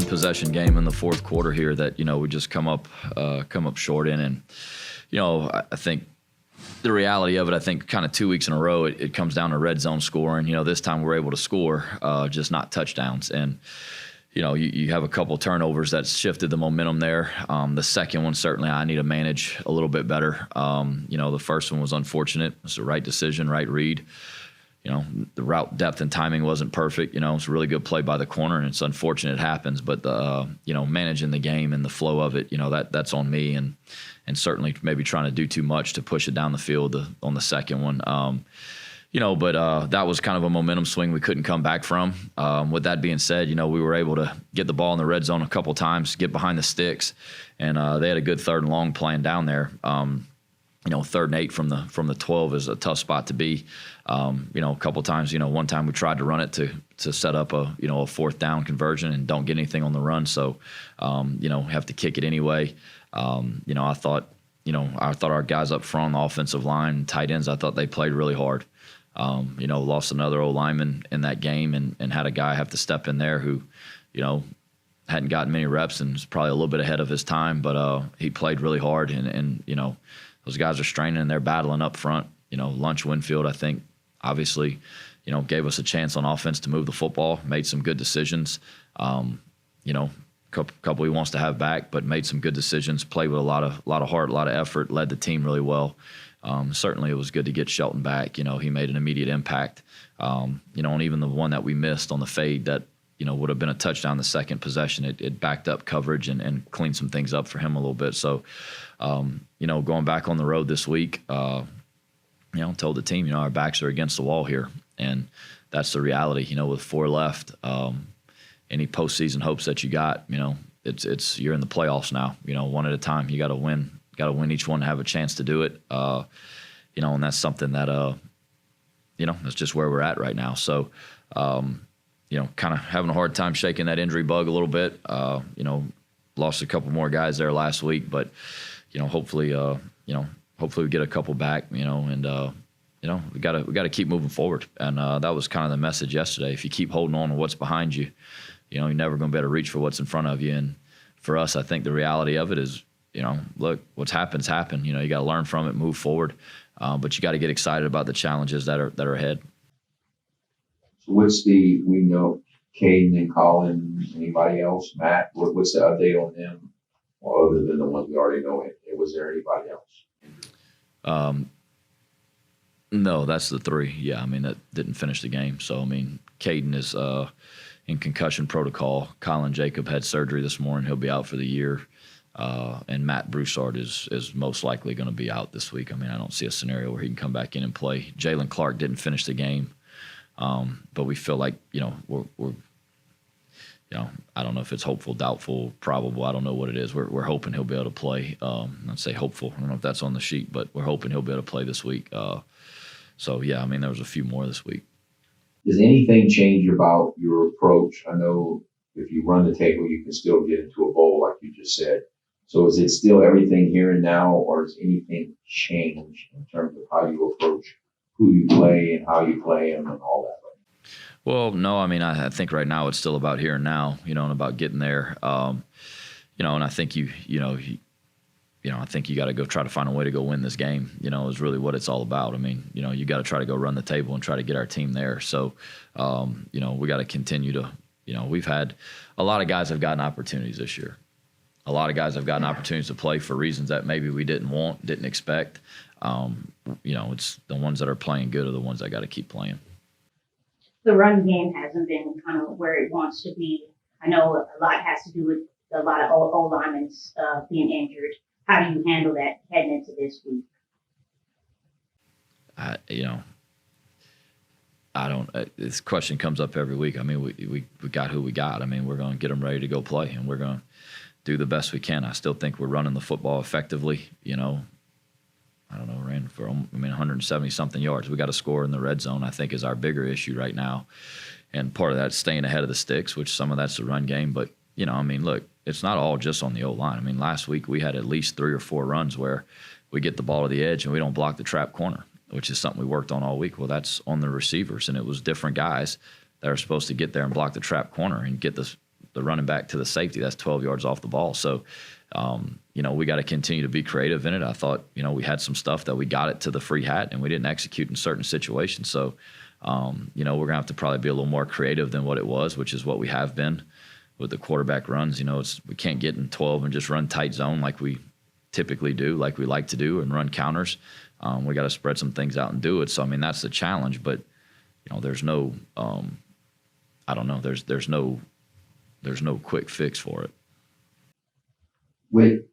one possession game in the fourth quarter here that, we just come up short in. And, I think the reality of it, I think kind of 2 weeks in a row, it comes down to red zone scoring. This time we're able to score, just not touchdowns. And, you have a couple turnovers that shifted the momentum there. The second one, certainly I need to manage a little bit better. The first one was unfortunate. It was the right decision, right read. The route depth and timing wasn't perfect. It's a really good play by the corner, and it's unfortunate it happens. But managing the game and the flow of it, that's on me, and certainly maybe trying to do too much to push it down the field on the second one. But that was kind of a momentum swing we couldn't come back from. With that being said, we were able to get the ball in the red zone a couple times, get behind the sticks, and they had a good third and long plan down there. 3rd and 8 from the 12 is a tough spot to be. A couple times, one time we tried to run it to set up a 4th down conversion and don't get anything on the run. So, have to kick it anyway. I thought our guys up front on the offensive line, tight ends, I thought they played really hard. Lost another old lineman in that game and had a guy have to step in there who, hadn't gotten many reps and was probably a little bit ahead of his time, but he played really hard and those guys are straining and they're battling up front. Lunch Winfield, I think, obviously, gave us a chance on offense to move the football, made some good decisions. Couple he wants to have back, but made some good decisions, played with a lot of heart, a lot of effort, led the team really well. Certainly it was good to get Shelton back. He made an immediate impact. And even the one that we missed on the fade that, would have been a touchdown the second possession, it backed up coverage and cleaned some things up for him a little bit. So, going back on the road this week, told the team, our backs are against the wall here. And that's the reality, with 4 left. Any postseason hopes that you got, it's you're in the playoffs now, one at a time. You got to win each one to have a chance to do it. And that's something that, that's just where we're at right now. So, kind of having a hard time shaking that injury bug a little bit. Lost a couple more guys there last week, but, hopefully we get a couple back, and, we got to keep moving forward. And that was kind of the message yesterday. If you keep holding on to what's behind you, you're never going to be able to reach for what's in front of you. And for us, I think the reality of it is, look, what's happened's happened. You got to learn from it, move forward. But you got to get excited about the challenges that are ahead. So we know Caden and Colin, anybody else? Matt, what's the update on them? Well, other than the ones we already know, was there anybody else? No, that's the 3. Yeah, that didn't finish the game. So, Caden is in concussion protocol. Colin Jacob had surgery this morning. He'll be out for the year. And Matt Broussard is most likely going to be out this week. I don't see a scenario where he can come back in and play. Jalen Clark didn't finish the game. But we feel like, we're I don't know if it's hopeful, doubtful, probable. I don't know what it is. We're hoping he'll be able to play. I'd say hopeful. I don't know if that's on the sheet, but we're hoping he'll be able to play this week. So, yeah, there was a few more this week. Does anything change about your approach? I know if you run the table, you can still get into a bowl, like you just said. So is it still everything here and now, or has anything changed in terms of how you approach who you play and how you play them and all that? Well, no, I think right now it's still about here and now, and about getting there. And I think I think you got to go try to find a way to go win this game, is really what it's all about. You got to try to go run the table and try to get our team there. So, we got to continue to, we've had a lot of guys have gotten opportunities this year. A lot of guys have gotten opportunities to play for reasons that maybe we didn't expect. It's the ones that are playing good are the ones that got to keep playing. The run game hasn't been kind of where it wants to be. I know a lot has to do with a lot of old linemen being injured. How do you handle that heading into this week? I don't. This question comes up every week. We got who we got. We're going to get them ready to go play, and we're going to do the best we can. I still think we're running the football effectively. I don't know, ran for 170-something yards. We got to score in the red zone, I think, is our bigger issue right now. And part of that's staying ahead of the sticks, which some of that's the run game. But, look, it's not all just on the O-line. Last week we had at least 3 or 4 runs where we get the ball to the edge and we don't block the trap corner, which is something we worked on all week. Well, that's on the receivers, and it was different guys that are supposed to get there and block the trap corner and get the the running back to the safety. That's 12 yards off the ball. So, we got to continue to be creative in it. I thought, we had some stuff that we got it to the free hat and we didn't execute in certain situations. So, we're going to have to probably be a little more creative than what it was, which is what we have been with the quarterback runs. We can't get in 12 and just run tight zone like we typically do, like we like to do, and run counters. We got to spread some things out and do it. So, that's the challenge, but there's no, I don't know, there's no quick fix for it. When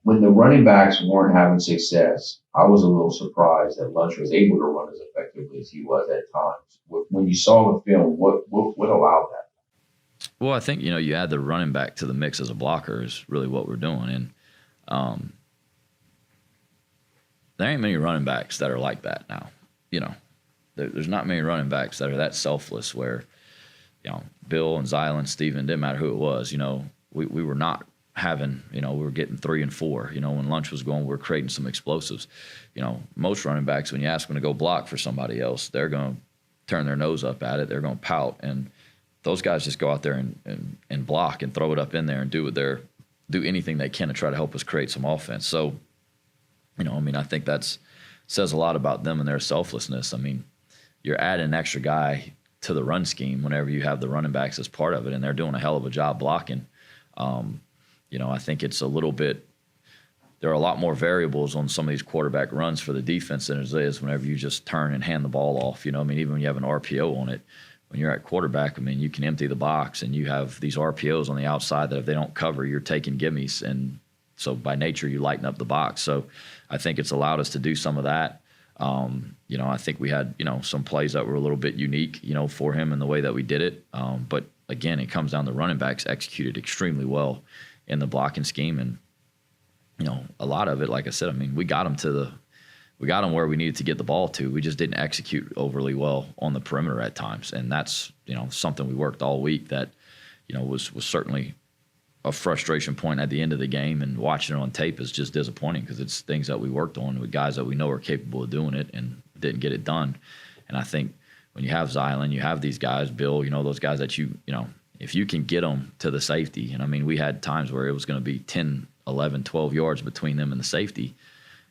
the running backs weren't having success, I was a little surprised that Lunch was able to run as effectively as he was at times. When you saw the film, what allowed that? Well, I think, you add the running back to the mix as a blocker is really what we're doing. And there ain't many running backs that are like that now. There's not many running backs that are that selfless where, Bill and Zylan, Steven, didn't matter who it was, we were not having, we were getting 3 and 4. When Lunch was going, we were creating some explosives. Most running backs, when you ask them to go block for somebody else, they're going to turn their nose up at it. They're going to pout. And those guys just go out there and block and throw it up in there and do anything they can to try to help us create some offense. So, I think that's says a lot about them and their selflessness. You're adding an extra guy to the run scheme whenever you have the running backs as part of it, and they're doing a hell of a job blocking. I think it's a little bit – there are a lot more variables on some of these quarterback runs for the defense than it is whenever you just turn and hand the ball off. Even when you have an RPO on it, when you're at quarterback, you can empty the box, and you have these RPOs on the outside that if they don't cover, you're taking gimmies. And so by nature, you lighten up the box. So I think it's allowed us to do some of that. I think we had, some plays that were a little bit unique, for him in the way that we did it. But again, it comes down to running backs executed extremely well in the blocking scheme. And, a lot of it, like I said, we got them where we needed to get the ball to. We just didn't execute overly well on the perimeter at times. And that's, something we worked all week that, was certainly a frustration point at the end of the game, and watching it on tape is just disappointing because it's things that we worked on with guys that we know are capable of doing it and didn't get it done. And I think when you have Zylan, you have these guys, Bill, those guys that if you can get them to the safety, and we had times where it was going to be 10, 11, 12 yards between them and the safety,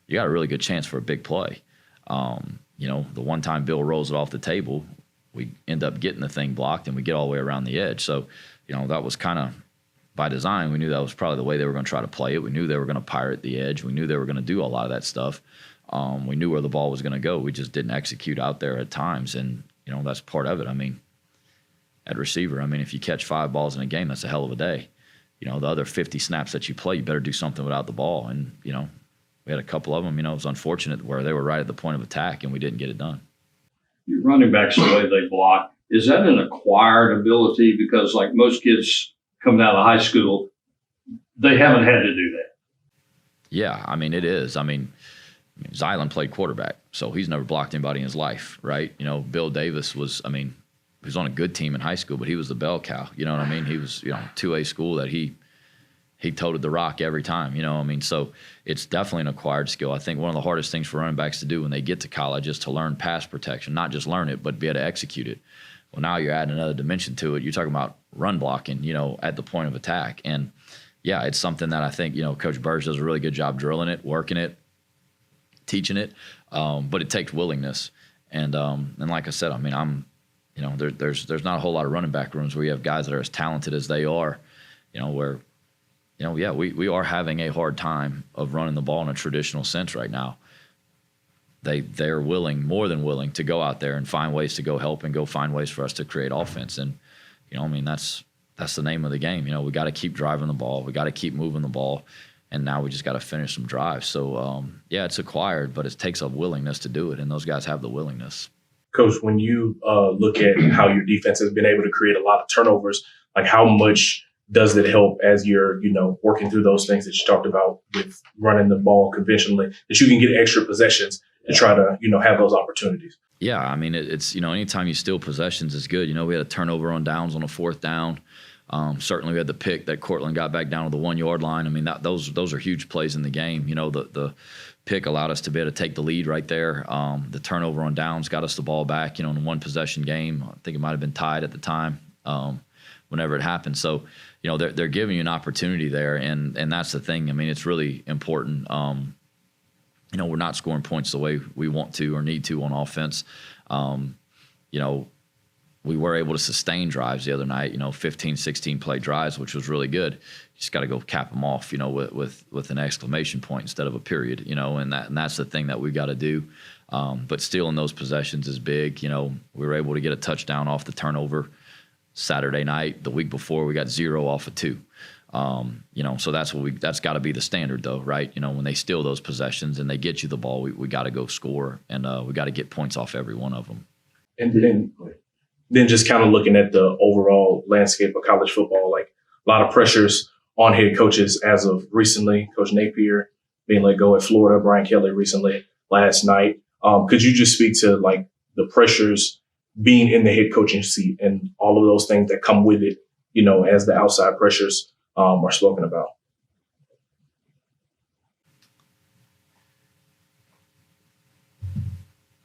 you got a really good chance for a big play. The one time Bill rolls it off the table, we end up getting the thing blocked and we get all the way around the edge. So, that was kind of by design. We knew that was probably the way they were going to try to play it. We knew they were going to pirate the edge. We knew they were going to do a lot of that stuff. We knew where the ball was going to go. We just didn't execute out there at times. And, that's part of it. At receiver, if you catch 5 balls in a game, that's a hell of a day. The other 50 snaps that you play, you better do something without the ball. And, we had a couple of them, it was unfortunate where they were right at the point of attack and we didn't get it done. Your running backs, the way they block, is that an acquired ability? Because like most kids coming out of high school, they haven't had to do that. Yeah, it is. Zylan played quarterback, so he's never blocked anybody in his life, right? Bill Davis was, he was on a good team in high school, but he was the bell cow. You know what I mean? He was, 2A school that he toted the rock every time, So it's definitely an acquired skill. I think one of the hardest things for running backs to do when they get to college is to learn pass protection, not just learn it, but be able to execute it. Well, now you're adding another dimension to it. You're talking about run blocking, at the point of attack. And, yeah, it's something that I think, Coach Burge does a really good job drilling it, working it, teaching it, but it takes willingness. And like I said, there's not a whole lot of running back rooms where you have guys that are as talented as they are, where – we are having a hard time of running the ball in a traditional sense right now. They're willing, more than willing, to go out there and find ways to go help and go find ways for us to create offense. And, that's the name of the game. We got to keep driving the ball. We got to keep moving the ball. And now we just got to finish some drives. So, it's acquired, but it takes a willingness to do it. And those guys have the willingness. Coach, when you look at how your defense has been able to create a lot of turnovers, like how much does it help as you're, working through those things that you talked about with running the ball conventionally, that you can get extra possessions to try to, have those opportunities? Yeah, it's, anytime you steal possessions is good. We had a turnover on downs on a 4th down. Certainly we had the pick that Cortland got back down to the 1-yard line. Those are huge plays in the game. The pick allowed us to be able to take the lead right there. The turnover on downs got us the ball back, in a 1-possession game. I think it might have been tied at the time. whenever it happens. So, they're giving you an opportunity there, and that's the thing. I mean, it's really important. We're not scoring points the way we want to or need to on offense. We were able to sustain drives the other night, 15, 16 play drives, which was really good. You just got to go cap them off, with an exclamation point instead of a period, and that's the thing that we got to do. But stealing those possessions is big. We were able to get a touchdown off the turnover Saturday night. The week before, we got 0 off of 2. So that's got to be the standard, though, right? When they steal those possessions and they get you the ball, we got to go score, and we got to get points off every one of them. And then just kind of looking at the overall landscape of college football, like a lot of pressures on head coaches as of recently. Coach Napier being let go at Florida, Brian Kelly recently last night. Could you just speak to like the pressures being in the head coaching seat and all of those things that come with it, as the outside pressures are spoken about?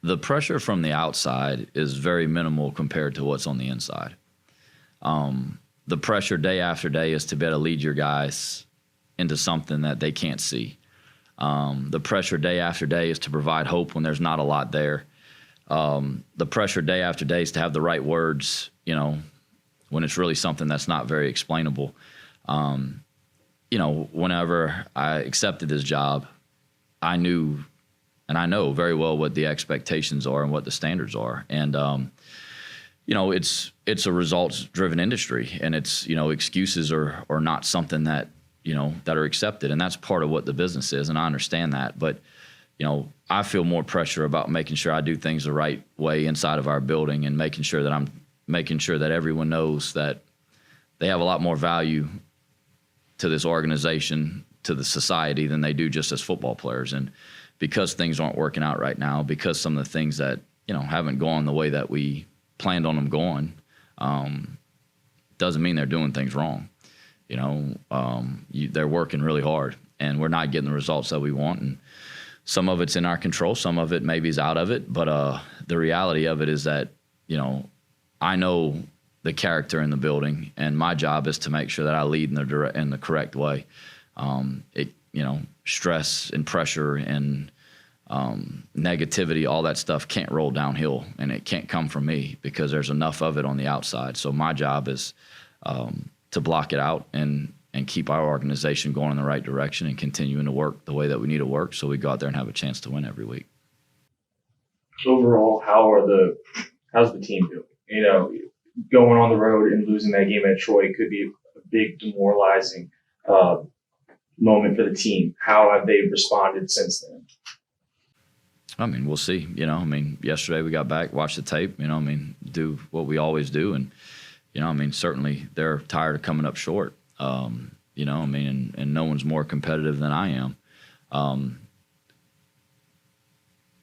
The pressure from the outside is very minimal compared to what's on the inside. The pressure day after day is to be able to lead your guys into something that they can't see. The pressure day after day is to provide hope when there's not a lot there. The pressure day after day is to have the right words, when it's really something that's not very explainable. Whenever I accepted this job, I knew and I know very well what the expectations are and what the standards are. And, it's a results-driven industry, and it's, excuses are not something that, that are accepted. And that's part of what the business is, and I understand that. But, I feel more pressure about making sure I do things the right way inside of our building and making sure that everyone knows that they have a lot more value to this organization, to the society, than they do just as football players. And because things aren't working out right now, because some of the things that, haven't gone the way that we planned on them going, doesn't mean they're doing things wrong. They're working really hard, and we're not getting the results that we want. And some of it's in our control, some of it maybe is out of it. But the reality of it is that, I know the character in the building, and my job is to make sure that I lead in the correct way. Stress and pressure and negativity, all that stuff can't roll downhill, and it can't come from me because there's enough of it on the outside. So my job is to block it out and keep our organization going in the right direction and continuing to work the way that we need to work, so we go out there and have a chance to win every week. Overall, how's the team doing? Going on the road and losing that game at Troy could be a big demoralizing moment for the team. How have they responded since then? We'll see. Yesterday we got back, watched the tape, do what we always do. And, certainly they're tired of coming up short. And no one's more competitive than I am.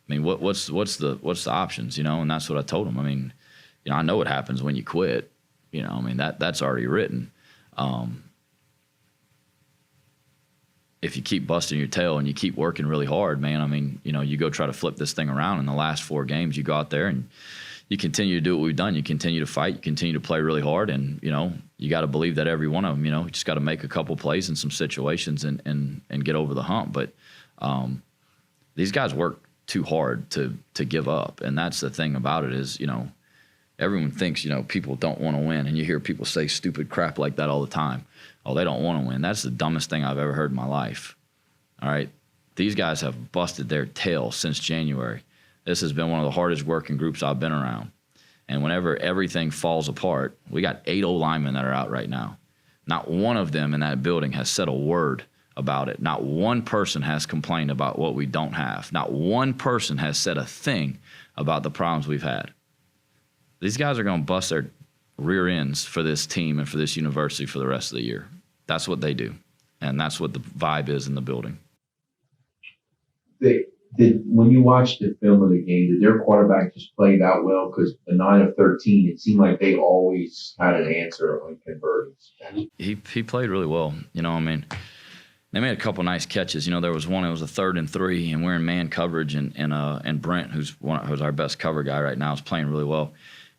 What's the options, and that's what I told them. I know what happens when you quit, that's already written. If you keep busting your tail and you keep working really hard, man, you go try to flip this thing around. In the last 4 games, you go out there and you continue to do what we've done. You continue to fight. You continue to play really hard. And, you got to believe that every one of them, you just got to make a couple plays in some situations and get over the hump. But these guys work too hard to give up. And that's the thing about it is, everyone thinks, people don't want to win. And you hear people say stupid crap like that all the time. Oh, they don't want to win. That's the dumbest thing I've ever heard in my life. All right? These guys have busted their tail since January. This has been one of the hardest working groups I've been around. And whenever everything falls apart, we got 8 O-linemen that are out right now. Not one of them in that building has said a word about it. Not one person has complained about what we don't have. Not one person has said a thing about the problems we've had. These guys are going to bust their rear ends for this team and for this university for the rest of the year. That's what they do. And that's what the vibe is in the building. When you watched the film of the game, did their quarterback just play that well? Because the 9 of 13, it seemed like they always had an answer on conversions. He played really well. They made a couple nice catches. There was one, it was a 3rd and 3, and we're in man coverage, and Brent, who's our best cover guy right now, is playing really well.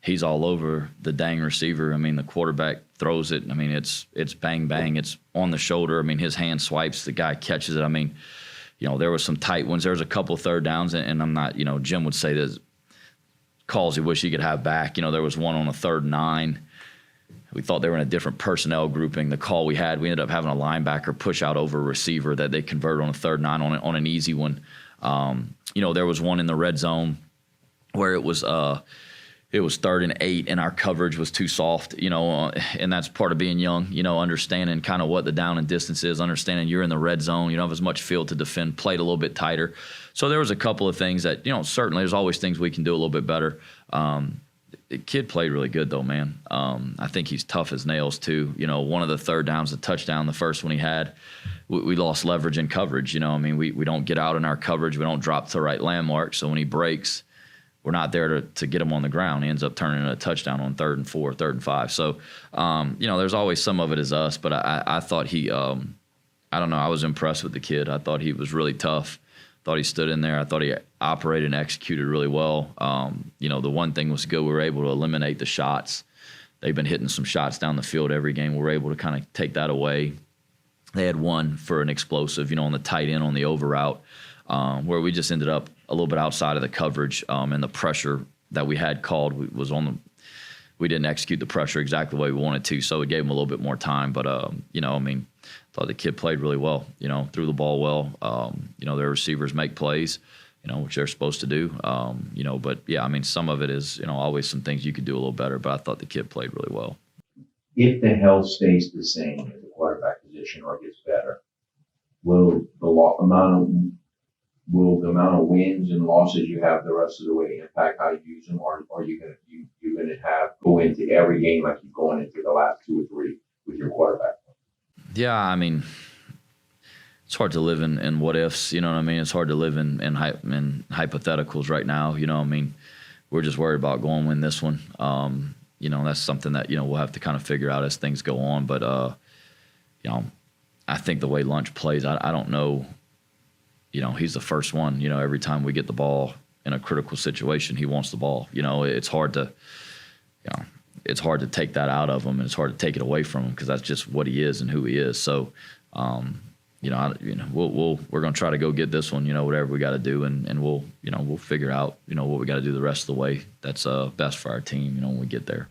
he's all over the dang receiver. I mean, the quarterback throws it. I mean, it's bang, bang. It's on the shoulder. I mean, his hand swipes. The guy catches it. I mean, there was some tight ones. There was a couple third downs, and I'm not, Jim would say there's calls he wish he could have back. There was one on a 3rd and 9. We thought they were in a different personnel grouping. The call we had, we ended up having a linebacker push out over a receiver that they converted on a 3rd and 9 on an easy one. There was one in the red zone where it was 3rd and 8 and our coverage was too soft, and that's part of being young, understanding kind of what the down and distance is, understanding you're in the red zone, you don't have as much field to defend, played a little bit tighter. So there was a couple of things that, certainly there's always things we can do a little bit better. The kid played really good though, man. I think he's tough as nails too. One of the third downs, the touchdown, the first one he had, we lost leverage in coverage. We don't get out in our coverage. We don't drop to the right landmark. So when he breaks, we're not there to get him on the ground. He ends up turning into a touchdown on 3rd and 4, 3rd and 5. So, there's always some of it is us, but I thought he, I don't know, I was impressed with the kid. I thought he was really tough. Thought he stood in there. I thought he operated and executed really well. The one thing was good. We were able to eliminate the shots. They've been hitting some shots down the field every game. We were able to kind of take that away. They had one for an explosive, on the tight end on the over route, where we just ended up a little bit outside of the coverage, and the pressure that we had called was on the. We didn't execute the pressure exactly the way we wanted to, so it gave him a little bit more time. But thought the kid played really well. Threw the ball well. Their receivers make plays, which they're supposed to do. But yeah, some of it is always some things you could do a little better. But I thought the kid played really well. If the health stays the same at the quarterback position or gets better, will the amount of wins and losses you have the rest of the way impact how you use them, or are you gonna go into every game like you're going into the last 2 or 3 with your quarterback? Yeah, it's hard to live in what ifs. It's hard to live in hypotheticals right now. We're just worried about going win this one. That's something that we'll have to kind of figure out as things go on. But I think the way Lunch plays, I don't know. He's the first one. Every time we get the ball in a critical situation, he wants the ball. It's hard to, take that out of him, and it's hard to take it away from him because that's just what he is and who he is. So, we're going to try to go get this one. Whatever we got to do, and we'll figure out what we got to do the rest of the way. That's best for our team. When we get there.